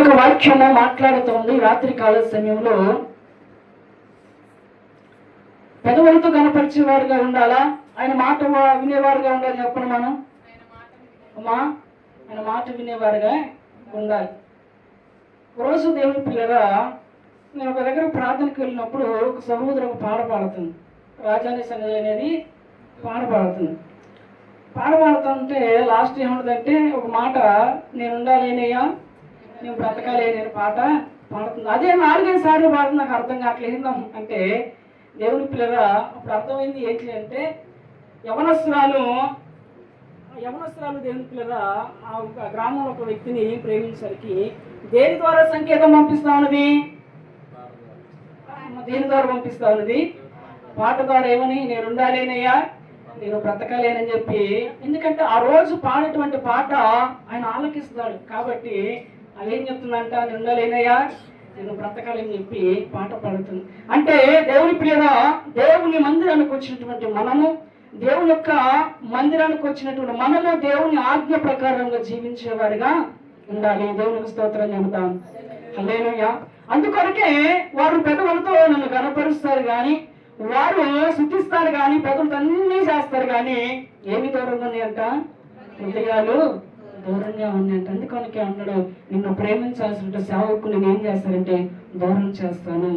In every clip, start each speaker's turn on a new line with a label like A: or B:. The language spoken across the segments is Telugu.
A: ఒక వాక్యము మాట్లాడుతోంది. రాత్రి కాల సమయంలో పెదవులతో కనపరిచేవారుగా ఉండాలా, ఆయన మాట వినేవారుగా ఉండాలి. చెప్పండి, మనం ఆయన మాట వినేవారుగా ఉండాలి. రోజు దేవుని పిల్లరా, నేను ఒక దగ్గర ప్రార్థనకు వెళ్ళినప్పుడు ఒక సహోదరు ఒక పాట పాడుతుంది. రాజాని సన్నిధి అనేది పాట పాడుతుంటే లాస్ట్ ఏముంటుందంటే ఒక మాట, నేను ఉండాలేనయ్యా, నేను బ్రతకాలేని పాట పాడుతుంది. అదే 4-5 సార్లు పాడుతుంది. నాకు అర్థం కావట్లేదు. అంటే దేవుని పిల్లరా, అప్పుడు అర్థమైంది ఏంటి అంటే, యవనస్తురాలు దేవుని పిల్లరా ఆ గ్రామంలో ఒక వ్యక్తిని ప్రేమించడానికి దేని ద్వారా సంకేతం పంపిస్తా ఉన్నది? దేని ద్వారా పంపిస్తా ఉన్నది? పాట ద్వారా. ఏమని? నేను ఉండాలేనయ్యా, నేను బ్రతకాలేనని చెప్పి. ఎందుకంటే ఆ రోజు పాడేటువంటి పాట ఆయన ఆలకిస్తాడు కాబట్టి అదేం చెప్తుందంట, నేను ఉండాలేనయ్యా, నేను బ్రతకాలని చెప్పి పాట పాడుతుంది. అంటే దేవుని ప్రియరా, దేవుని మందిరానికి వచ్చినటువంటి మనము, దేవుని యొక్క మందిరానికి వచ్చినటువంటి మనము దేవుని ఆజ్ఞ ప్రకారంగా జీవించేవారిగా ఉండాలి. దేవునికి స్తోత్రం చెబుతాం. హల్లెలూయా. అందుకొరకే వారు పెదవులతో నన్ను కనపరుస్తారు కానీ, వారు శుద్ధిస్తారు కానీ, పెదవులతో అన్నీ చేస్తారు కానీ ఏమి దూరంగా ఉన్నాయంట? హృదయాలు దూరంగా ఉన్నాయంట. అందుకొనకే అన్నాడు, నిన్ను ప్రేమించాల్సిన సేవకుని నేను ఏం చేస్తానంటే దూరం చేస్తాను.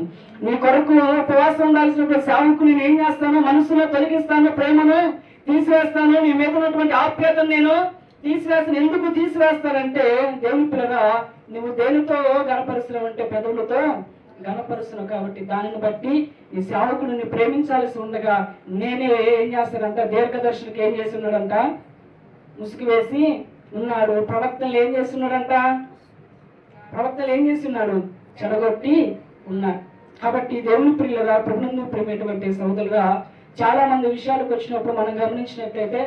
A: నీ కొరకు ఉపవాసం ఉండాల్సిన సేవకుని నేను ఏం చేస్తాను? మనసులో తొలగిస్తాను, ప్రేమను తీసివేస్తాను, నీ మీద ఉన్నటువంటి ఆప్యాయతను నేను తీసివేస్తాను. ఎందుకు తీసివేస్తానంటే, దేవుని పిల్లగా నువ్వు దేనితో గణపరుస్తున్నావు అంటే పెదవులతో గణపరుస్తున్నావు కాబట్టి దానిని బట్టి ఈ సేవకుడిని ప్రేమించాల్సి ఉండగా నేనే ఏం చేస్తానంట, దీర్ఘదర్శునికి ఏం చేసి ఉన్నాడంట? ముసుగు వేసి ఉన్నాడు. ప్రవక్తలు ఏం చేస్తున్నాడంట? ప్రవక్తలు ఏం చేస్తున్నాడు? చెడగొట్టి ఉన్నాడు. కాబట్టి దేవుని ప్రియులుగా, ప్రభునందు ప్రేమటువంటి సోదరులుగా చాలా మంది విషయాలకు వచ్చినప్పుడు మనం గమనించినట్లయితే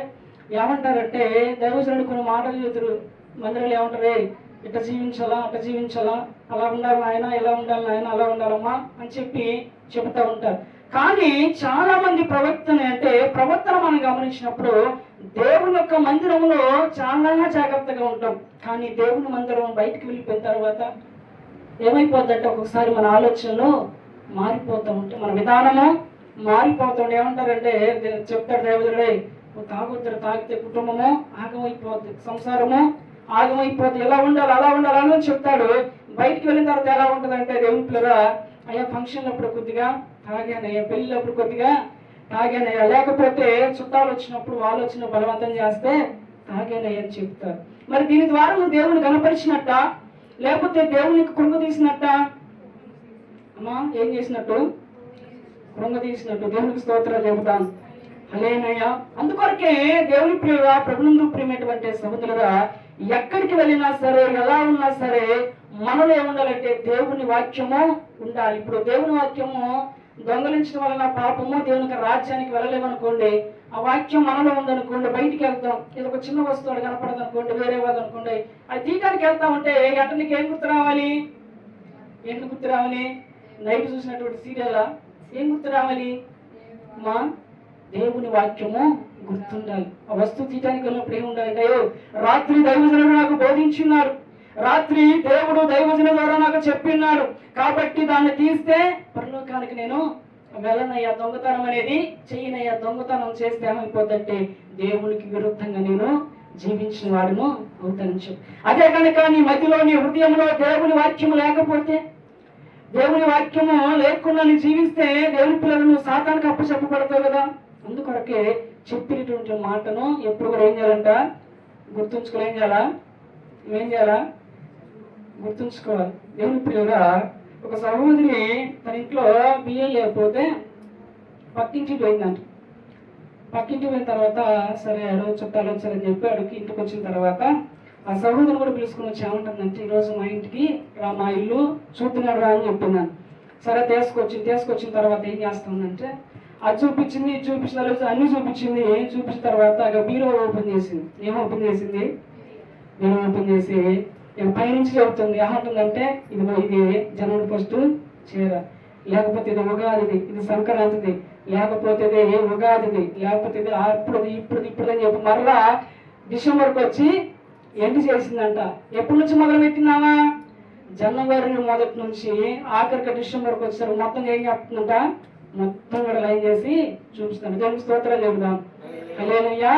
A: ఏమంటారంటే, దైవజనుడు కొన్ని మాటలు చెబుతారు. మందిరాలు ఏమంటారు? ఇట్లా జీవించాలా, అట్లా జీవించాలా, అలా ఉండాలి నాయన, ఇలా ఉండాలి నాయన, అలా ఉండాలమ్మా అని చెప్పి చెబుతూ ఉంటారు. కానీ చాలా మంది ప్రవర్తన మనం గమనించినప్పుడు దేవుని యొక్క మందిరంలో చాలా జాగ్రత్తగా ఉంటాం. కానీ దేవుని మందిరం బయటికి వెళ్ళిపోయిన తర్వాత ఏమైపోద్దంటే, ఒక్కొక్కసారి మన ఆలోచనలు మారిపోతూ ఉంటాయి, మన విధానము మారిపోతుంది. ఏమంటారంటే, చెప్తాడు దేవుడే, తాగుతారు, తాగితే కుటుంబము ఆగమైపోద్ది, సంసారము ఆగమైపోద్ది, ఎలా ఉండాలి అలా ఉండాలి అని చెప్తాడు. బయటికి వెళ్ళిన తర్వాత ఎలా ఉంటుందంటే, దేవుని పిల్లరా, అయ్యా ఫంక్షన్లు అప్పుడు కొద్దిగా తాగానయ్యా, పెళ్ళినప్పుడు కొద్దిగా తాగానయ్యా, లేకపోతే చుట్టాలు వచ్చినప్పుడు వాళ్ళు వచ్చిన బలవంతం చేస్తే తాగానయ్యా అని చెప్తారు. మరి దీని ద్వారా నువ్వు దేవుని కనపరిచినట్ట, లేకపోతే దేవునికి కృంగ తీసినట్ట? అమ్మా, ఏం చేసినట్టు? కృంగ తీసినట్టు. దేవునికి స్తోత్రాలు చెబుతాను. హల్లెలూయా. అందుకొరకే దేవుని ప్రియుగా, ప్రభునందు ప్రియమైనటువంటి సహోదరులుగా, ఎక్కడికి వెళ్ళినా సరే, ఎలా ఉన్నా సరే, మనలో ఏముండాలంటే దేవుని వాక్యము ఉండాలి. ఇప్పుడు దేవుని వాక్యము దొంగలించడం వలన పాపము, దేవునికి రాజ్యానికి వెళ్ళలేమనుకోండి, ఆ వాక్యం మనలో ఉందనుకోండి, బయటికి వెళ్తాం, ఇది ఒక చిన్న వస్తువు కనపడదు అనుకోండి, వేరే వాళ్ళు అనుకోండి, అది తీయడానికి వెళ్తా ఉంటే అట్ట నీకు ఏం గుర్తు రావాలి? ఎందుకు గుర్తు రావాలి? నైట్ చూసినటువంటి సీరియలా? ఏం గుర్తు రావాలి? మా దేవుని వాక్యము గుర్తుండాలి. ఆ వస్తువు తీయడానికి వెళ్ళినప్పుడు ఏముండాలంటే, అయ్యో రాత్రి దైవజనుడు నాకు బోధించున్నాడు, రాత్రి దేవుడు దైవజన ద్వారా నాకు చెప్పిన్నాడు, కాబట్టి దాన్ని తీస్తే పరలోకానికి నేను వెళ్ళనయ్యా, దొంగతనం అనేది చెయ్యనయ్యా, దొంగతనం చేస్తే ఏమైపోతుందంటే దేవునికి విరుద్ధంగా నేను జీవించిన వాడును అవుతానని చెప్పి. అదే కనుక నీ మధ్యలో, నీ హృదయంలో దేవుని వాక్యము లేకపోతే, దేవుని వాక్యము లేకుండా నీ జీవిస్తే దేవుని పిల్లలను సాతానికి అప్పచెప్పబడతావు కదా. అందుకొరకే చెప్పినటువంటి మాటను ఎప్పుడు కూడా ఏం చేయాలంట? గుర్తుంచుకోవాలి. ఏం చేయాలా? గుర్తుంచుకోవాలి. దేవుని పిల్లగా, ఒక సహోదరి తన ఇంట్లో బియ్యం లేకపోతే పక్కింటికి పోయిందంట. పక్కింటికి పోయిన తర్వాత సరే అడుగు చుట్టాలు వచ్చారని చెప్పి అడుగు ఇంటికి వచ్చిన తర్వాత ఆ సహోదరిని కూడా పిలుచుకుని వచ్చి ఏమంటుందంటే, ఈరోజు మా ఇంటికి రా, మా ఇల్లు చూస్తున్నాడు రా అని చెప్తున్నాను. సరే తీసుకొచ్చిన తర్వాత ఏం చేస్తుందంటే, అది చూపించింది, ఇది చూపించిన అన్ని చూపించింది. చూపించిన తర్వాత బీరో ఓపెన్ చేసింది. ఏం ఓపెన్ చేసింది? బీరో ఓపెన్ చేసి పైనుంచి చెబుతుంది. ఏమంటుందంటే, ఇది జనవరి 1 చీర, లేకపోతే ఇది ఉగాదిది, ఇది సంక్రాంతిది, లేకపోతే ఇది ఉగాదిది, లేకపోతే ఇది ఇప్పుడు అని చెప్పి మరలా డిసెంబర్కి వచ్చి ఎండ్ చేసిందంట. ఎప్పటి నుంచి మొదలు పెట్టినావా? జనవరి మొదటి నుంచి ఆఖరికి డిసెంబర్కి వచ్చారు మొత్తం ఏం చెప్తుందంట, మొత్తం కూడా లైన్ చేసి చూపిస్తాను. దేవునికి స్తోత్రాలు చెబుదాం. హల్లెలూయా.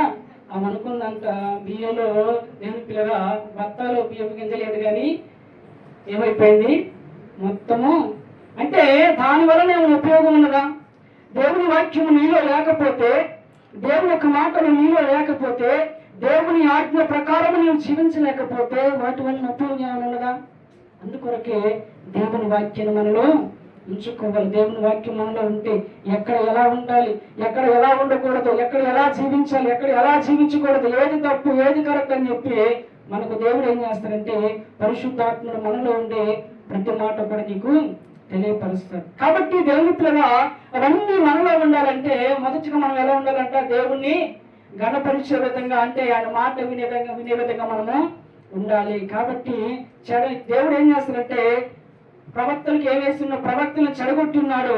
A: ఆమె అనుకుందంట బియ్యంలో దేవుని పిల్లగా బత్తాలో బియ్యం గింజ లేదు కానీ ఏమైపోయింది మొత్తము. అంటే దాని వలన ఏమైనా ఉపయోగం ఉన్నదా? దేవుని వాక్యము నీలో లేకపోతే, దేవుని యొక్క మాటలు నీలో లేకపోతే, దేవుని ఆజ్ఞ ప్రకారం నీవు జీవించలేకపోతే వాటి వలన ఉపయోగం ఏమైనా ఉన్నదా? అందుకొరకే దేవుని వాక్యాన్ని మనలో ఉంచుకోవాలి. దేవుని వాక్యం మనలో ఉంటే ఎక్కడ ఎలా ఉండాలి, ఎక్కడ ఎలా ఉండకూడదు, ఎక్కడ ఎలా జీవించాలి, ఎక్కడ ఎలా జీవించకూడదు, ఏది తప్పు ఏది కరెక్ట్ అని చెప్పి మనకు దేవుడు ఏం చేస్తారంటే పరిశుద్ధాత్మను మనలో ఉండే ప్రతి మాట కూడా నీకు తెలియపరుస్తారు. కాబట్టి దేవుని పిల్లగా అవన్నీ మనలో ఉండాలంటే మొదటిగా మనం ఎలా ఉండాలంట, దేవుణ్ణి గణపరిచే విధంగా, అంటే ఆయన మాట వినే విధంగా మనము ఉండాలి. కాబట్టి దేవుడు ఏం చేస్తారంటే ప్రవక్తలకు ఏం వేస్తున్న ప్రవక్తలను చెడగొట్టి ఉన్నాడు.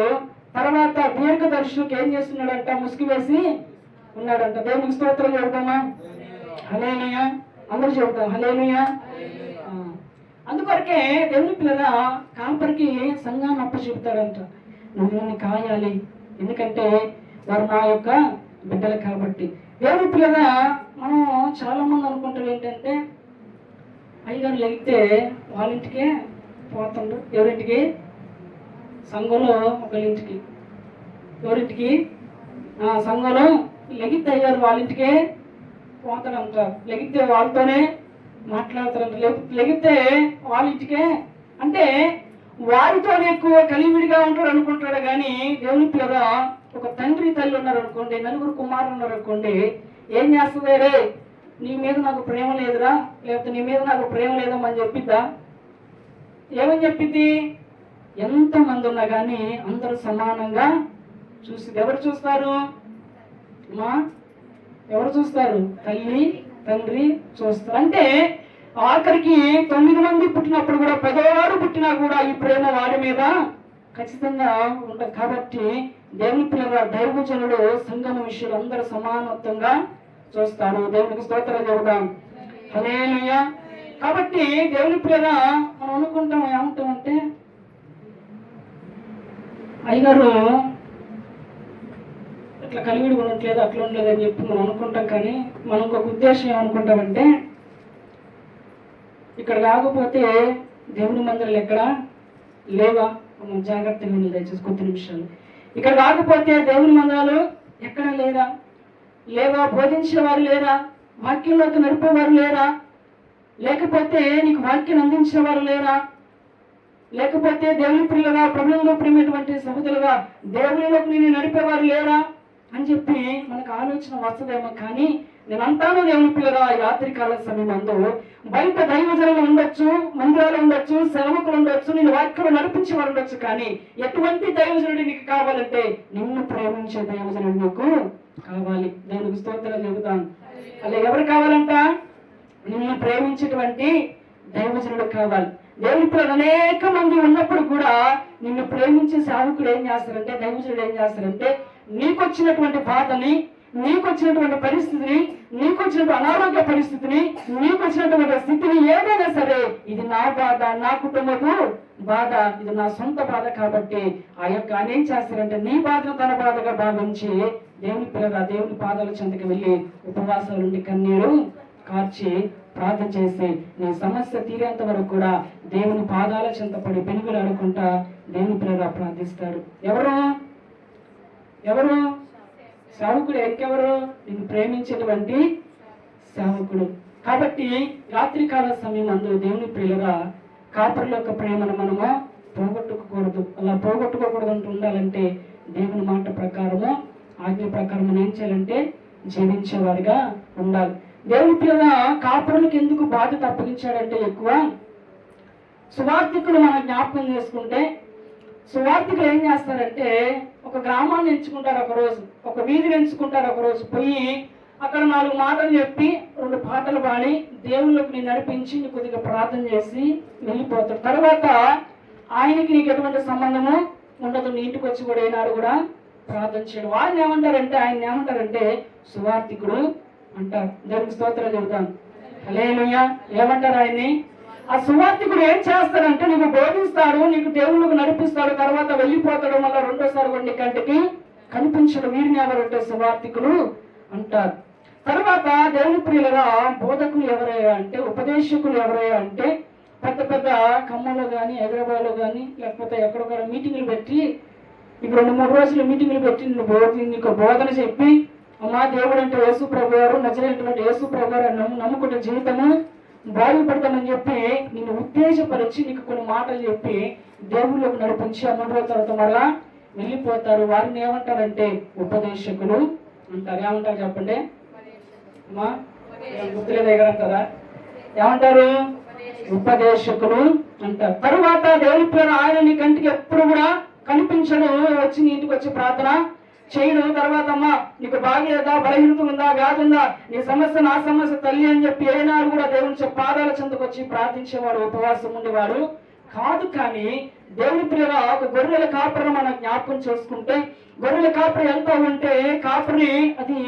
A: తర్వాత దీర్ఘదర్శులకు ఏం చేస్తున్నాడంట, ముసుగు వేసి ఉన్నాడంట. దేవునికి స్తోత్రం చెబుతామా? హల్లెలూయా. అందరూ చెబుతాం హల్లెలూయా. అందుకొరకే దేవుని పిల్లల కాంపరికి సంఘాన్ని అప్ప చెబుతాడంట, నువ్వు కాయాలి, ఎందుకంటే వారు నా యొక్క బిడ్డలు కాబట్టి. దేవుని పిల్లల మనం చాలా మంది అనుకుంటాం ఏంటంటే అయ్యగారు లెగితే వాళ్ళ ఇంటికే పోతుండ్రు. ఎవరింటికి? సంఘంలో ఒకరింటికి. ఎవరింటికి? సంఘంలో లెగితే అయ్యారు వాళ్ళ ఇంటికే పోతాడంట. లెగితే వాళ్ళతోనే మాట్లాడతారంట. లెగితే వాళ్ళ ఇంటికే, అంటే వారితోనే ఎక్కువ కలివిడిగా ఉంటాడు అనుకుంటాడు. కానీ దేవుని పిల్లల ఒక తండ్రి తల్లి ఉన్నారు అనుకోండి, నలుగురు కుమారులు ఉన్నారు అనుకోండి, ఏం చేస్తుంది, రే నీ మీద నాకు ప్రేమ లేదురా, లేకపోతే నీ మీద నాకు ప్రేమ లేదమ్మని చెప్పిద్దా? ఏమని చెప్పింది? ఎంతమంది ఉన్నా కానీ అందరూ సమానంగా చూసి. ఎవరు చూస్తారు? ఎవరు చూస్తారు? తల్లి తండ్రి చూస్తారు. అంటే ఆఖరికి 9 మంది పుట్టినప్పుడు కూడా 10వ వాడు పుట్టినా కూడా ఈ ప్రేమ వాడి మీద ఖచ్చితంగా ఉంటుంది. కాబట్టి దేవుని పిల్లల దైవజనులు సంఘం విషయాలు అందరూ సమానత్వంగా చూస్తారు. దేవునికి స్తోత్రం చెబుదాం. హల్లెలూయా. కాబట్టి దేవుని పిల్లల మనం అనుకుంటాం ఏమంటామంటే అయ్యగారు ఇట్లా కలివిడి ఉండట్లేదు, అట్లా ఉండలేదు అని చెప్పి మనం అనుకుంటాం. కానీ మనం ఒక ఉద్దేశం ఏమనుకుంటామంటే ఇక్కడ కాకపోతే దేవుని మందిరాలు ఎక్కడ లేవా? మనం జాగ్రత్తగా విని దయచేసి కొద్ది నిమిషాలు. ఇక్కడ కాకపోతే దేవుని మందిరాలు ఎక్కడ లేవా? బోధించేవారు లేరా? వాక్యంలోకి నడిపేవారు లేరా? లేకపోతే నీకు వాక్యం అందించిన వారు లేరా? లేకపోతే దేవుని పిల్లలుగా ప్రభువులో ప్రేమటువంటి సహోదరులుగా దేవునిలోకి నేను నడిపేవారు లేరా అని చెప్పి మనకు ఆలోచన వస్తుందేమో. కానీ నేను అంటాను దేవుని పిల్లగా రాత్రికాల సమయం అందు బయట దైవజనులు ఉండొచ్చు, మందిరాలు ఉండొచ్చు, సేవకులు ఉండొచ్చు, నేను వాక్యం నడిపించే వారు ఉండొచ్చు. కానీ ఎటువంటి దైవజనుడు నీకు కావాలంటే నిన్ను ప్రేమించే దైవజనుడు నీకు కావాలి. దేవునికి స్తోత్రం చెబుతాను. అలా ఎవరు కావాలంట? నిన్ను ప్రేమించేటువంటి దైవజనుడు కావాలి. దేవుని పిల్లలు అనేక మంది ఉన్నప్పుడు కూడా నిన్ను ప్రేమించే సేవకుడు ఏం చేస్తారంటే, దైవజనుడు ఏం చేస్తారంటే నీకు వచ్చినటువంటి బాధని, నీకు వచ్చినటువంటి పరిస్థితిని, నీకు వచ్చినటువంటి అనారోగ్య పరిస్థితిని, నీకు వచ్చినటువంటి స్థితిని ఏదైనా సరే, ఇది నా బాధ, నా కుటుంబపు బాధ, ఇది నా సొంత బాధ కాబట్టి ఆయన ఏం చేస్తారంటే నీ బాధను తన బాధగా భావించి దేవుని పిల్లగా దేవుని పాదాల చెంతకు వెళ్ళి ఉపవాసాల నుండి కన్నీరు కార్చి ప్రార్థన చేసి నీ సమస్య తీరేంత వరకు కూడా దేవుని పాదాల చెంతపడి పెనుగులాడుకుంటా దేవుని పిల్లగా ప్రార్థిస్తారు. ఎవరు? సేవకుడు. ఇంకెవరు? నిన్ను ప్రేమించేటువంటి సేవకుడు. కాబట్టి రాత్రికాల సమయం అందు దేవుని ప్రియులుగా కాపరుల యొక్క ప్రేమను మనము పోగొట్టుకోకూడదు. అలా పోగొట్టుకోకూడదు అంటూ ఉండాలంటే దేవుని మాట ప్రకారము, ఆజ్ఞ ప్రకారం ఏం చేయాలంటే జీవించేవారిగా ఉండాలి. దేవుని పిల్లల కాపరులకు ఎందుకు బాధ్యత అప్పగించాడంటే ఎక్కువ సువార్థికులు మనం జ్ఞాపకం చేసుకుంటే, సువార్థికులు ఏం చేస్తారంటే ఒక గ్రామాన్ని ఎంచుకుంటారు, ఒకరోజు ఒక వీధిని ఎంచుకుంటారు, ఒకరోజు పోయి అక్కడ 4 మాటలు చెప్పి 2 పాటలు పాడి దేవుళ్ళకి నేను నడిపించి నీకు కొద్దిగా ప్రార్థన చేసి వెళ్ళిపోతాడు. తర్వాత ఆయనకి నీకు ఎటువంటి సంబంధము ఉండదు, నీ ఇంటికి వచ్చి కూడా ఏనాడు కూడా ప్రార్థన చేయడం. ఆయన ఏమంటారంటే సువార్థికుడు అంటారు. దేవునికి స్తోత్రం చెబుతాను. హల్లెలూయా. ఏమంటారు ఆయన్ని? ఆ సువార్థికుడు ఏం చేస్తాడంటే నీకు బోధిస్తాడు, నీకు దేవుళ్ళకు నడిపిస్తాడు, తర్వాత వెళ్ళిపోతాడు, మళ్ళీ రెండోసారి కూడా నీ కంటికి కనిపించడు. వీరిని ఎవరంటే సువార్థికులు అంటారు. తర్వాత దేవుని ప్రియులుగా బోధకులు ఎవరయ్యా అంటే, ఉపదేశకులు ఎవరయ్యా అంటే, పెద్ద పెద్ద ఖమ్మంలో కానీ హైదరాబాద్లో కానీ లేకపోతే ఎక్కడొక్కడ మీటింగులు పెట్టి ఇప్పుడు 2-3 రోజులు మీటింగులు పెట్టి నీకు బోధన చెప్పి, అమ్మా దేవుడు అంటే యేసు ప్రభు గారు, నజరేటువంటి యేసు ప్రభు గారు నమ్ముకున్న జీవితము బాగుపడతామని చెప్పి నిన్ను ఉత్తేజపరిచి నీకు కొన్ని మాటలు చెప్పి దేవుళ్ళకు నడిపించి 3 రోజుల తర్వాత మళ్ళా వెళ్ళిపోతారు. వారిని ఏమంటారంటే ఉపదేశకులు అంటారు. ఏమంటారు చెప్పండి అమ్మా? గుర్తులే దగ్గర అంటారా? ఏమంటారు? ఉపదేశకులు అంటారు. తరువాత దేవుని పేరు ఆయన నీ కంటికి ఎప్పుడు కూడా కనిపించడు, వచ్చి నీ ఇంటికి వచ్చి ప్రార్థన చేయడు. తర్వాత అమ్మా నీకు బాగలేదా, బలహీనత ఉందా, వ్యాధి ఉందా, నీ సమస్య నా సమస్య తల్లి అని చెప్పి ఏనాడు కూడా దేవుని పాదాల చెంతకు వచ్చి ప్రార్థించేవాడు, ఉపవాసం ఉండేవాడు కాదు. కానీ దేవుని పిల్లగా ఒక గొర్రెల కాపరిని మనం జ్ఞాపకం చేసుకుంటే, గొర్రెల కాపరి ఎంత ఉంటే కాపరి అది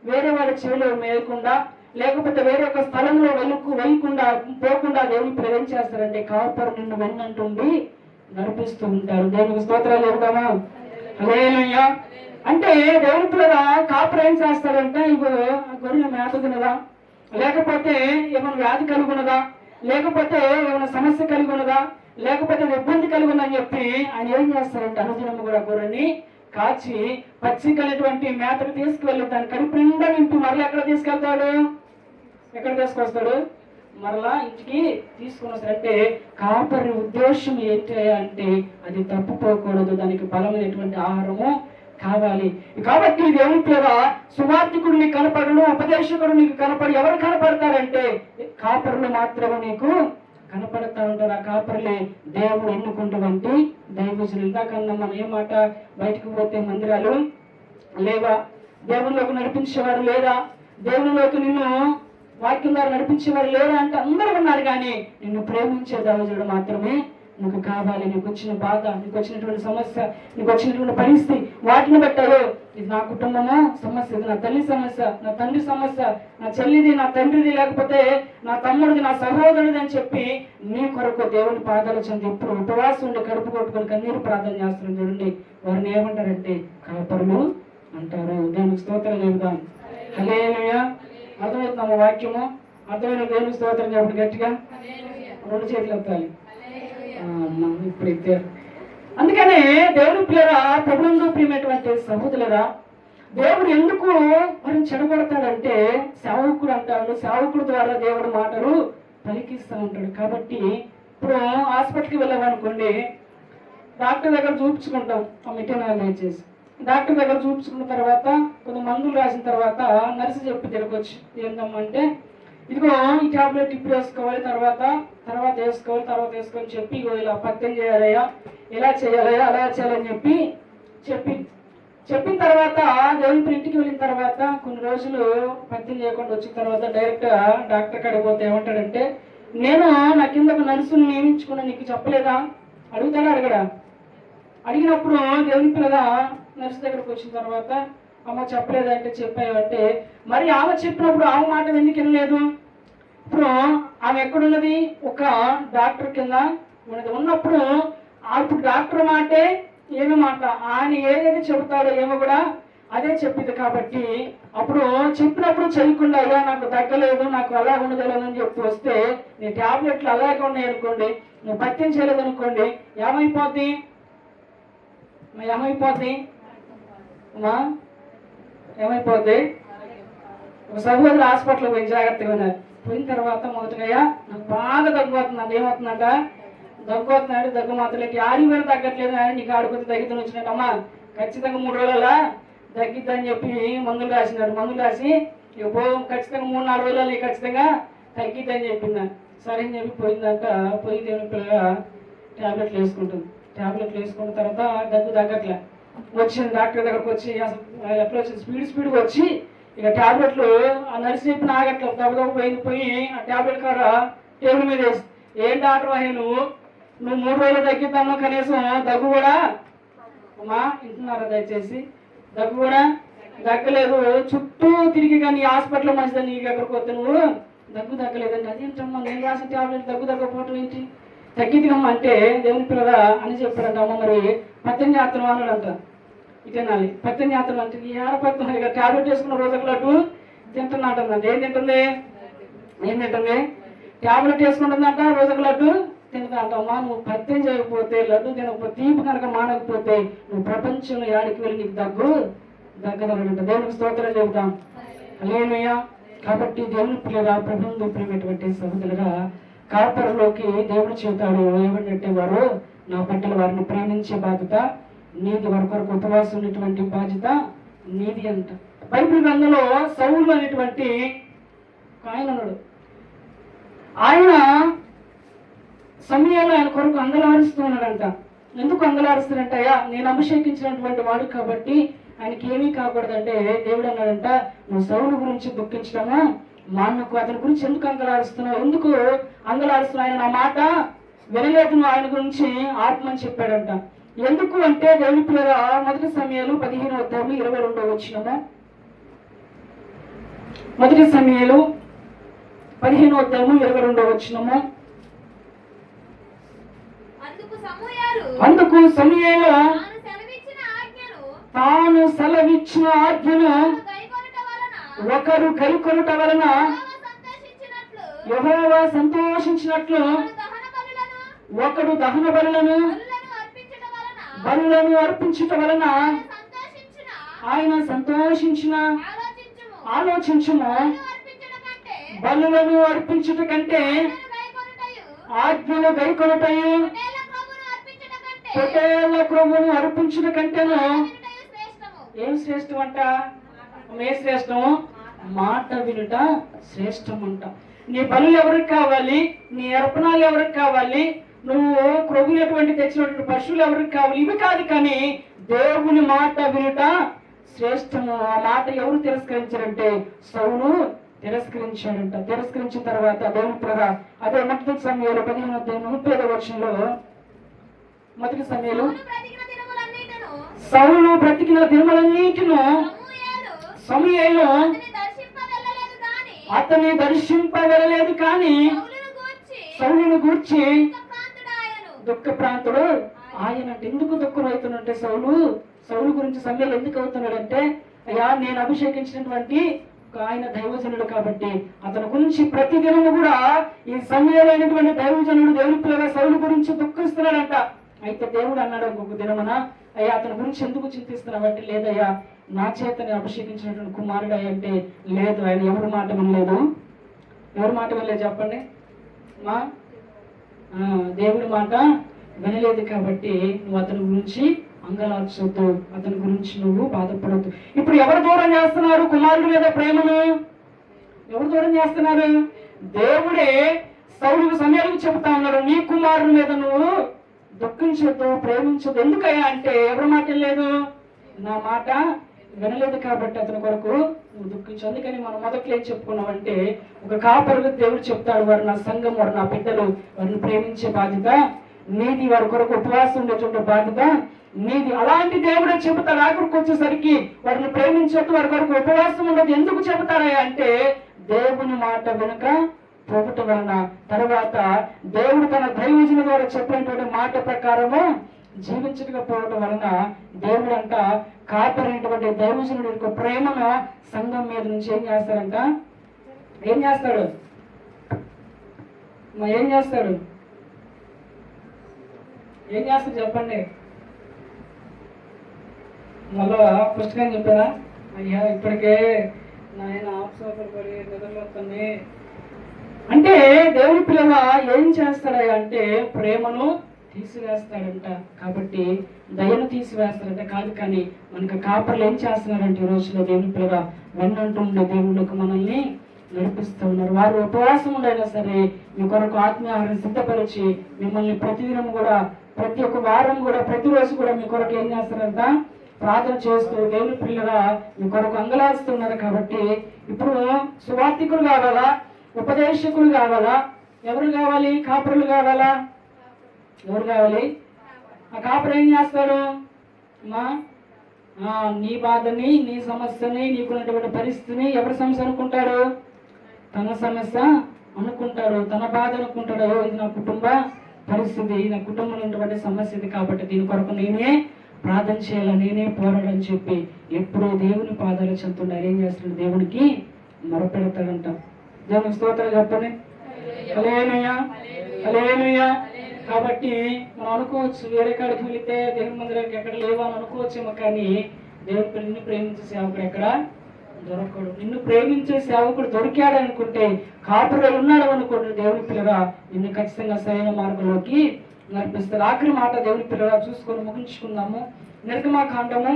A: వేరే వాళ్ళ చెవిలో మేయకుండా లేకపోతే వేరే ఒక స్థలంలో వెళ్ళకుండా పోకుండా దేవుని పిల్లలు ఏం చేస్తారంటే కాపరి నిన్ను వెన్నంటుండి నడిపిస్తూ ఉంటారు. దేవునికి స్తోత్రాలు చెబుతామా? హల్లెలూయా. అంటే దేవుని పిల్లగా కాపరి ఏం చేస్తారంటే, ఇగో గొర్రెల మేత తినదా, లేకపోతే ఏమైనా వ్యాధి కలిగి ఉన్నదా, లేకపోతే ఏమైనా సమస్య కలిగి ఉన్నదా, లేకపోతే ఇబ్బంది కలిగి ఉందని చెప్పి ఆయన ఏం చేస్తారంటే అనుదినము కూడా గొర్రెని కాచి పచ్చికలటువంటి మేతకు తీసుకువెళ్ళి దాని కడుపు నిండా నింపి మరలా ఎక్కడ తీసుకెళ్తాడు? ఎక్కడ తీసుకొస్తాడు? మరలా ఇంటికి తీసుకుని వస్తాడు. అంటే కాపరి ఉద్దేశం ఏంటి అంటే అది తప్పుకోకూడదు, దానికి బలమైనటువంటి ఆహారము కావాలి. కాబట్టి దేవుని పేర సువార్థికుడు నీకు కనపడను, ఉపదేశకుడు నీకు కనపడి ఎవరు కనపడతారంటే కాపరులు మాత్రమే నీకు కనపడతా ఉంటారు. ఆ కాపరులే దేవుడు ఎన్నుకుంటువంటి దైవజనులు. ఇందాకన్నా మనం ఏ మాట, బయటకు పోతే మందిరాలు లేవా, దేవునిలోకి నడిపించేవారు లేదా, దేవునిలోకి నిన్ను వాక్యం ద్వారా నడిపించేవారు లేదా అంటే అందరూ ఉన్నారు. కానీ నిన్ను ప్రేమించే దైవజనుడు మాత్రమే నీకు కావాలి. నీకు వచ్చిన బాధ, నీకు వచ్చినటువంటి సమస్య, నీకు వచ్చినటువంటి పరిస్థితి, వాటిని బట్టారు ఇది నా కుటుంబమా సమస్య, ఇది నా తల్లి సమస్య, నా తండ్రి సమస్య, నా చెల్లిది, నా తండ్రిది, లేకపోతే నా తమ్ముడిది, నా సహోదరుడిది అని చెప్పి నీ కొరకు దేవుని పాదాలు చెంది ఇప్పుడు ఉపవాసం ఉండి కడుపు కొట్టుకొని కన్నీరు ప్రార్థన చేస్తున్నారు చూడండి. వారిని ఏమంటారంటే కాపరులు అంటారు. దేవునికి స్తోత్రం చెబుతాం. హల్లెలూయా. అర్థమవుతుందమ్మా వాక్యము? అర్థమైన దేవునికి స్తోత్రం చెప్పండి గట్టిగా, 2 చేతులు ఎత్తాలి. ఇప్పుడు ఇచ్చారు. అందుకనే దేవుని పిల్లరా, ప్రభువులో ప్రియమైనటువంటి సహోదరులరా, దేవుడు ఎందుకు మనం చెడగొడతాడంటే సేవకుడు అంటాడు, సేవకుడు ద్వారా దేవుడు మాటలు పలికిస్తూ ఉంటాడు. కాబట్టి ఇప్పుడు హాస్పిటల్కి వెళ్ళామనుకోండి, డాక్టర్ దగ్గర చూపించుకుంటాం, ఆ మెటీరియల్ వేసేసి డాక్టర్ దగ్గర చూపించుకున్న తర్వాత కొన్ని మందులు రాసిన తర్వాత నర్సు చెప్పి తిరగొచ్చు. ఏంటమ్మంటే ఇదిగో ఈ టాబ్లెట్ ఇప్పుడు వేసుకోవాలి, తర్వాత వేసుకోవాలి చెప్పి ఇగో ఇలా పత్యం చేయాలయ్యా, ఇలా చేయాలయ్యా, అలా చేయాలని చెప్పిన తర్వాత దేవుని ఇంటికి వెళ్ళిన తర్వాత కొన్ని రోజులు పత్యం చేయకుండా వచ్చిన తర్వాత డైరెక్ట్ డాక్టర్ కాడికి పోతే ఏమంటాడంటే, నేను నా కింద ఒక నర్సుని నియమించుకున్నా, నీకు చెప్పలేదా? అడుగుతాడా? అడగడా? అడిగినప్పుడు దేవుని పిల్లగా నర్సు దగ్గరకు వచ్చిన తర్వాత అమ్మ చెప్పలేదంటే చెప్పావంటే, మరి ఆమె చెప్పినప్పుడు ఆమె మాట ఎందుకు వినలేదు? ఇప్పుడు ఆమె ఎక్కడున్నది? ఒక డాక్టర్ కింద ఉన్నప్పుడు అప్పుడు డాక్టర్ మాటే ఏమి మాట, ఆయన ఏదైతే చెబుతాడో ఏమో కూడా అదే చెప్పింది. కాబట్టి అప్పుడు చెప్పినప్పుడు చేయకుండా అయ్యా నాకు తగ్గలేదు, నాకు అలా ఉండగలదు అని చెప్పి వస్తే నీ టాబ్లెట్లు అలాగే ఉన్నాయి అనుకోండి, నువ్వు పత్యం చేయలేదు అనుకోండి, ఏమైపోద్ది? ఏమైపోద్ది? ఒక సహోదరు హాస్పిటల్కి పోయి జాగ్రత్తగా ఉన్నారు. పోయిన తర్వాత మొదటగా నాకు బాగా దగ్గు అవుతుంది, ఏమవుతుందంట దగ్గు అవుతున్నాడు, దగ్గు మాత్రలేదు, ఆడి మీద తగ్గట్లేదు, అని నీకు ఆడుకొచ్చి తగ్గిద్దని వచ్చినట్టమ్మా ఖచ్చితంగా 3 రోజులలో తగ్గిద్దని చెప్పి మందులు రాసినాడు. మందులు రాసి ఖచ్చితంగా 3-4 రోజులలో నీకు ఖచ్చితంగా తగ్గిద్దని చెప్పిందని. సరే అని చెప్పి పోయిందంట. పోయి దేవుని పిల్లగా ట్యాబ్లెట్లు వేసుకుంటుంది. ట్యాబ్లెట్లు వేసుకున్న తర్వాత దగ్గు తగ్గట్లే వచ్చింది. డాక్టర్ దగ్గరకు వచ్చి అసలు ఎట్లా వచ్చింది, స్పీడ్గా వచ్చి ఇక ట్యాబ్లెట్లు ఆ నర్సు చెప్పిన ఆగట్ల దెబ్బదొక్క పోయి ఆ ట్యాబ్లెట్ కాడ టేబుల్ మీద వేసి, ఏం డాక్టర్ అయ్యా నువ్వు 3 రోజులు తగ్గిద్దాను, కనీసం దగ్గు కూడా అమ్మా వింటున్నారా దయచేసి, దగ్గు కూడా తగ్గలేదు, చుట్టూ తిరిగి కానీ హాస్పిటల్ మంచిదని నీకు ఎక్కడికి వస్తే నువ్వు దగ్గు తగ్గలేదండి. అదేంటమ్మా నేను రాసిన ట్యాబ్లెట్ దగ్గు తగ్గకపోవటం ఏంటి? తగ్గిద్దిగమ్మ అంటే దేవుని పిల్లగా అని చెప్పారంట. అమ్మ మరి పత్యం చేస్తున్నాం అన్నాడంట. ఇటేనాలి పత్యం చేస్తున్నాం అంటే ఏడపత్యం ఇక ట్యాబ్లెట్ వేసుకున్న రోజుకు లడ్డు తింటున్నట్టుందండి. ఏం తింటుంది? ట్యాబ్లెట్ వేసుకుంటుందంట, రోజుకు లడ్డు తింటుందంట. అమ్మా నువ్వు పత్యం చేయకపోతే, లడ్డు తినకపోతే, తీపి కనుక మానకపోతే నువ్వు ప్రపంచంలో యాడికి వెళ్ళి నీకు దగ్గదలనంట. దేవునికి స్తోత్రం చెబుతాం. హల్లెలూయా. కాబట్టి దేవుని పిల్లగా ప్రభువును ప్రేమటువంటి సహోదరులుగా కాపరులోకి దేవుడు చెబుతాడు ఏమంటే, వారు నా పట్ల వారిని ప్రేమించే బాధ్యత నీది, వారి కొరకు ఉపవాసం ఉన్నటువంటి బాధ్యత నీది అంట. బైబిల్ గ్రంథంలో సౌలు అనేటువంటి ఆయన ఉన్నాడు. ఆయన సమయంలో ఆయన కొరకు అంగలారుస్తూ ఉన్నాడంట. ఎందుకు అంగలారుస్తాడంటయ్యా? నేను అభిషేకించినటువంటి వాడు కాబట్టి ఆయనకి ఏమీ కాకూడదంటే దేవుడు అన్నాడంట, నువ్వు సౌలు గురించి దుఃఖించడము మానకు, అతని గురించి ఎందుకు అంగలారుస్తున్నావు? ఎందుకు అంగలారుస్తున్నావు? ఆయన నా మాట వినలేదు, నువ్వు ఆయన గురించి ఆత్మని చెప్పాడంట. ఎందుకు అంటే దేవుని పిల్లల మొదటి సమయాలు 15:22 వచ్చినము. మొదటి సమయాలు 15:22 వచ్చినము. అందుకు సమూయేలు తాను సెలవిచ్చిన ఆజ్ఞను ఒకరు కైకొనుట వలన యెహోవా సంతోషించినట్లు ఒకడు దహన బలులను అర్పించుట వలన ఆయన సంతోషించిన. ఆలోచించుము, బలులను అర్పించుట కంటే ఆజ్ఞలు గైకొనుటయు పొటేళ్ల క్రొవ్వును అర్పించుట కంటేను ఏం శ్రేష్టం అంట? ఏ శ్రేష్టం? మాట వినుట శ్రేష్టం అంట. నీ బలులు ఎవరికి కావాలి? నీ అర్పణాలు ఎవరికి కావాలి? నువ్వు క్రొవ్వునటువంటి తెచ్చినటువంటి పశువులు ఎవరికి కావాలి? ఇవి కాదు, కానీ దేవుని మాట వినుట శ్రేష్టము. ఆ మాట ఎవరు తిరస్కరించారంటే సౌలు తిరస్కరించాడంట. తిరస్కరించిన తర్వాత దేవుని ప్రగా అదే మొదటి సమయంలో 15:30 మొదటి సమయంలో సౌలు బ్రతికిన దినములన్నిటిను సమూయేలు అతని దర్శింపగలలేదు, కానీ సౌలును గూర్చి దుఃఖప్రాంతుడు ఆయన. ఎందుకు దుఃఖం అవుతున్నట్టే సౌలు గురించి సమయాలు ఎందుకు అవుతున్నాడంటే, అయ్యా నేను అభిషేకించినటువంటి ఆయన దైవజనుడు కాబట్టి అతని గురించి ప్రతిదినము కూడా ఈ సమయాలైనటువంటి దైవజనుడు దేవుని పిల్లగా సౌలు గురించి దుఃఖిస్తున్నాడంట. అయితే దేవుడు అన్నాడు ఇంకొక దినమున, అయ్యా అతని గురించి ఎందుకు చింతిస్తున్నావు అంటే, లేదయ్యా నా చేతని అభిషేకించినటువంటి కుమారుడు అంటే లేదు, ఆయన ఎవరి మాట వినలేదు. ఎవరి మాట వినలేదు చెప్పండి? మా దేవుడి మాట వినలేదు కాబట్టి నువ్వు అతని గురించి అంగలార్చొద్దు, అతని గురించి నువ్వు బాధపడద్దు. ఇప్పుడు ఎవరు దూరం చేస్తున్నారు కుమారుడి మీద ప్రేమను? ఎవరు దూరం చేస్తున్నారు? దేవుడే సౌలుకు సమయాలకు చెబుతా ఉన్నాడు, నీ కుమారుడి మీద నువ్వు దుఃఖించొద్దు, ప్రేమించొద్దు. ఎందుకయ్యా అంటే ఎవరి మాట లేదు, నా మాట వినలేదు కాబట్టి అతని కొరకు నువ్వు దుఃఖించు. అందుకని మనం మొదట్లో ఏం చెప్పుకున్నామంటే, ఒక కాపరుగా దేవుడు చెప్తాడు, వారు నా సంఘం, వారు నా బిడ్డలు, వారిని ప్రేమించే బాధ్యత నీది, వారి కొరకు ఉపవాసం ఉండేటువంటి బాధ్యత నీది. అలాంటి దేవుడే చెబుతాడు. ఆఖరికి వచ్చేసరికి వారిని ప్రేమించొద్దు, వారి కొరకు ఉపవాసం ఉండదు. ఎందుకు చెబుతారా అంటే దేవుని మాట వెనుక పోగొట్ట వలన, తర్వాత దేవుడు తన దైవజన ద్వారా చెప్పినటువంటి మాట ప్రకారము జీవించకపోవటం వలన దేవుడు అంట కాపరైనటువంటి దైవజనుడి యొక్క ప్రేమను సంఘం మీద నుంచి ఏం చేస్తాడంట? ఏం చేస్తాడు? ఏం చేస్తాడు చెప్పండి? మళ్ళా పుస్తకం చెప్పారా? అయ్యా ఇప్పటికే నాయన ఆప్సోపలు పడి నిద్రలు వస్తుంది అంటే దేవుని పిల్లగా ఏం చేస్తాడా అంటే ప్రేమను తీసివేస్తాడంట. కాబట్టి దయను తీసివేస్తాడంట కాదు, కానీ మనకు కాపర్లు ఏం చేస్తున్నారంటే ఈ రోజులో దేవుని పిల్లగా వెన్నంటుండే దేవుళ్ళకు మనల్ని నడిపిస్తూ ఉన్నారు. వారు ఉపవాసం ఉండైనా సరే మీ కొరకు ఆత్మీయాహారం సిద్ధపరిచి మిమ్మల్ని ప్రతిదినం కూడా, ప్రతి ఒక్క వారం కూడా, ప్రతిరోజు కూడా మీ కొరకు ఏం చేస్తారంట? ప్రార్థన చేస్తూ దేవుని పిల్లగా మీ కొరకు అంగలాస్తున్నారు. కాబట్టి ఇప్పుడు సువార్థికులు కావాలా? ఉపదేశకులు కావాలా? ఎవరు కావాలి? కాపరులు కావాలా? ఎవరు కావాలి? ఆ కాపరు ఏం చేస్తాడు? నీ బాధని, నీ సమస్యని, నీకున్నటువంటి పరిస్థితిని ఎవరి సమస్య అనుకుంటాడు? తన సమస్య అనుకుంటాడు, తన బాధ అనుకుంటాడు, అయ్యో ఇది నా కుటుంబ పరిస్థితి, నా కుటుంబంలో ఉన్నటువంటి సమస్య ఇది, కాబట్టి దీని కొరకు నేనే ప్రార్థన చేయాలి, నేనే పోరాడని చెప్పి ఎప్పుడో దేవుని పాదాలు చెందుతుండే ఆయన ఏం చేస్తాడు, దేవునికి మొరపెడతాడంట. దేవునికి స్తోత్రాలు చెప్పండి. హల్లెలూయా, హల్లెలూయా. కాబట్టి మనం అనుకోవచ్చు వేరే కాడికి వెళితే దేవుని మందిరానికి ఎక్కడ లేవా అని అనుకోవచ్చేమో, కానీ దేవుడు నిన్ను ప్రేమించే సేవకుడు ఎక్కడ దొరకడు. నిన్ను ప్రేమించే సేవకుడు దొరికాడు అనుకుంటే, కాపురై ఉన్నాడు అనుకోండి, దేవుని పిల్లగా నిన్ను ఖచ్చితంగా సరైన మార్గంలోకి నడిపిస్తారు. ఆఖరి మాట దేవుని పిల్లగా చూసుకొని ముగించుకుందాము. నిర్గమాకాండము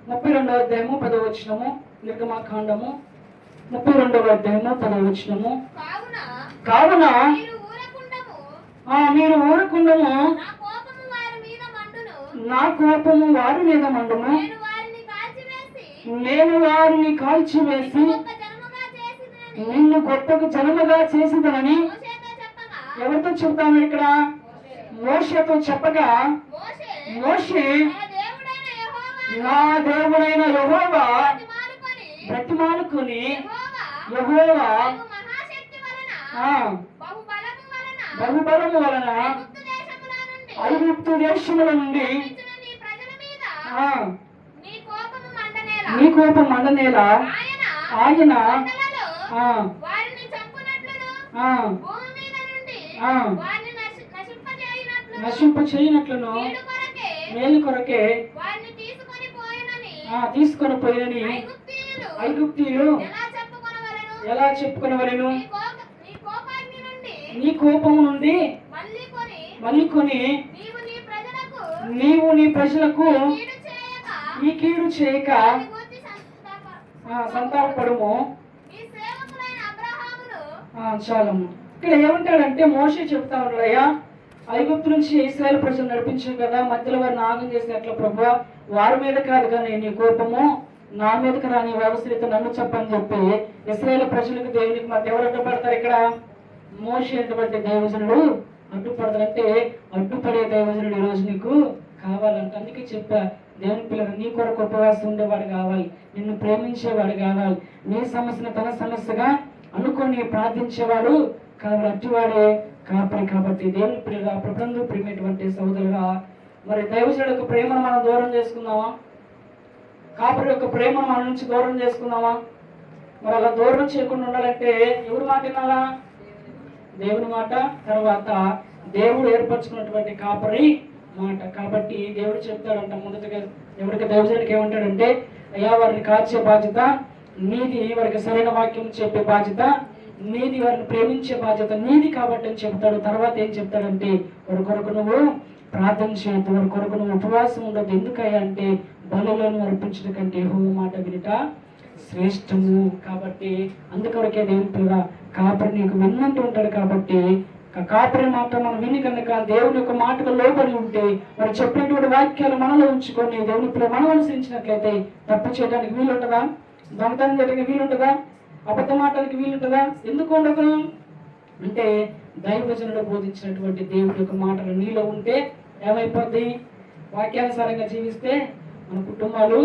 A: 32వ అధ్యాయము 10వ వచనము. నిర్గమాకాండము 32వ అధ్యాయము 10వ వచనము. కావున మీరు ఊరకుండము, నా కోపము వారి మీద మండును, నేను వారిని కాల్చివేసి నిన్ను గొప్ప జనముగా చేసిదనని ఎవరితో చెప్తాను ఇక్కడ? మోషేతో చెప్పగా, మోషే నా దేవుడైన యెహోవా బ్రతిమాలుకొని యెహోవా బహుబలము వలన ఐగుప్తు దేశముల నుండి నీ కోపం మండనేలా ఆయన నశింప చేయనట్లును మేలు కొరకే తీసుకొని పోయినని ఐగుప్తీయులు ఎలా చెప్పుకొనవలెను? నీ కోపము నుండి మళ్ళీకొని నీవు నీ ప్రజలకు ఈ కీడు చేయక సంతాపడము. చాలము. ఇక్కడ ఏమంటాడంటే మోషే చెప్తా ఉన్నాడు, అయ్యా ఐగుప్తు నుంచి ఇశ్రాయేలు ప్రజలు నడిపించారు కదా, మధ్యలో వారిని నాగం చేసినట్లు ప్రభువా, వారి మీద కాదు కానీ నీ కోపము నా మీదకి రాని వ్యవస్థ నన్ను చెప్పని చెప్పి ఇశ్రాయేలు ప్రజలకు దేవునికి మధ్య ఎవరు అడ్డుపడతారు? ఇక్కడ మోషే అటువంటి దైవజనుడు అడ్డుపడతారంటే అడ్డుపడే దైవజనుడు ఈరోజు నీకు కావాలంట. అందుకే చెప్పా, దేవుని పిల్లలు నీ కొరకు ఉపవాసం ఉండేవాడు కావాలి, నిన్ను ప్రేమించేవాడు కావాలి, నీ సమస్యను తన సమస్యగా అనుకొని ప్రార్థించేవాడు కావాలి, అట్టివాడే కాపరి. కాబట్టి దేవుని పిల్లగా ప్రబంధు ప్రేమటువంటి సోదరుగా మరి దైవజనుడు యొక్క ప్రేమను మనం దూరం చేసుకుందామా? కాపరి యొక్క ప్రేమను మన నుంచి దూరం చేసుకుందామా? మరి అలా దూరం చేయకుండా ఉండాలంటే ఎవరి మాట వినాలా? దేవుని మాట, తర్వాత దేవుడు ఏర్పరచుకున్నటువంటి కాపరి మాట. కాబట్టి దేవుడు చెప్తాడంట మొదటగా ఎవరికి దైవజనుడికి ఏమంటాడంటే, అయ్యా వారిని కాల్చే బాధ్యత నీది, వారికి సరైన వాక్యం చెప్పే బాధ్యత నీది, వారిని ప్రేమించే బాధ్యత నీది కాబట్టి అని చెప్తాడు. తర్వాత ఏం చెప్తాడంటే, వారి కొరకు నువ్వు ప్రార్థన చేయొద్దు, వారి కొరకు నువ్వు ఉపవాసం ఉండదు. ఎందుకయ్యా అంటే బలులను అర్పించడం కంటే యెహోవా మాట వినుట శ్రేష్టము. కాబట్టి అందుకొరకే దేవుని పిల్లగా కాపరి నీకు విన్నంటూ ఉంటాడు. కాబట్టి కాపరి మాట మనం విని కనుక దేవుని యొక్క మాటకు లోబడి ఉంటే, వారు చెప్పినటువంటి వాక్యాలు మనలో ఉంచుకొని దేవుని పిల్లలు మనం అనుసరించినట్లయితే తప్పు చేయడానికి వీలుంటుందా? దొంగతనం చేయడానికి వీలుంటుందా? అబద్ధం మాటలకి వీలుంటుందా? ఎందుకు ఉండదు అంటే దైవజనుడు బోధించినటువంటి దేవుడి యొక్క మాటలు నీలో ఉంటే ఏమైపోద్ది? వాక్యానుసారంగా జీవిస్తే మన కుటుంబాలు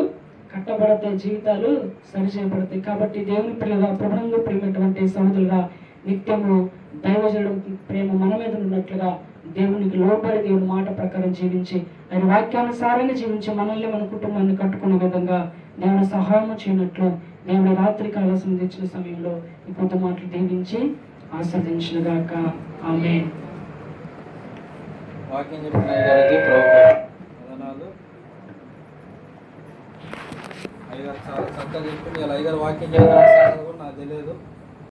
A: కట్టబడతాయి, జీవితాలు సరిచేయబడతాయి. కాబట్టి దేవుని పిల్లగా ప్రభువును ప్రేమటువంటి సహోదరులుగా నిత్యము దైవజనుడు ప్రేమ మన మీద ఉన్నట్లుగా దేవునికి లోబడి దేవుని మాట ప్రకారం జీవించి ఆయన వాక్యానుసారంగా జీవించి మనల్ని మన కుటుంబాన్ని కట్టుకునే విధంగా దేవుని సహాయం చేయనట్లు దేవుని రాత్రి కాల సంధించిన సమయంలో ఈ కొత్త మాటలు దీవించి ఆస్వాదించుగాక. ఆమేన్.
B: వాక్యం చెప్పిన గారికి వందనాలు. అయ్యగారు చాలా చక్కగా చెప్పింది. ఇలా అయ్యగారు వాక్యం చెప్పిన నాకు తెలియదు.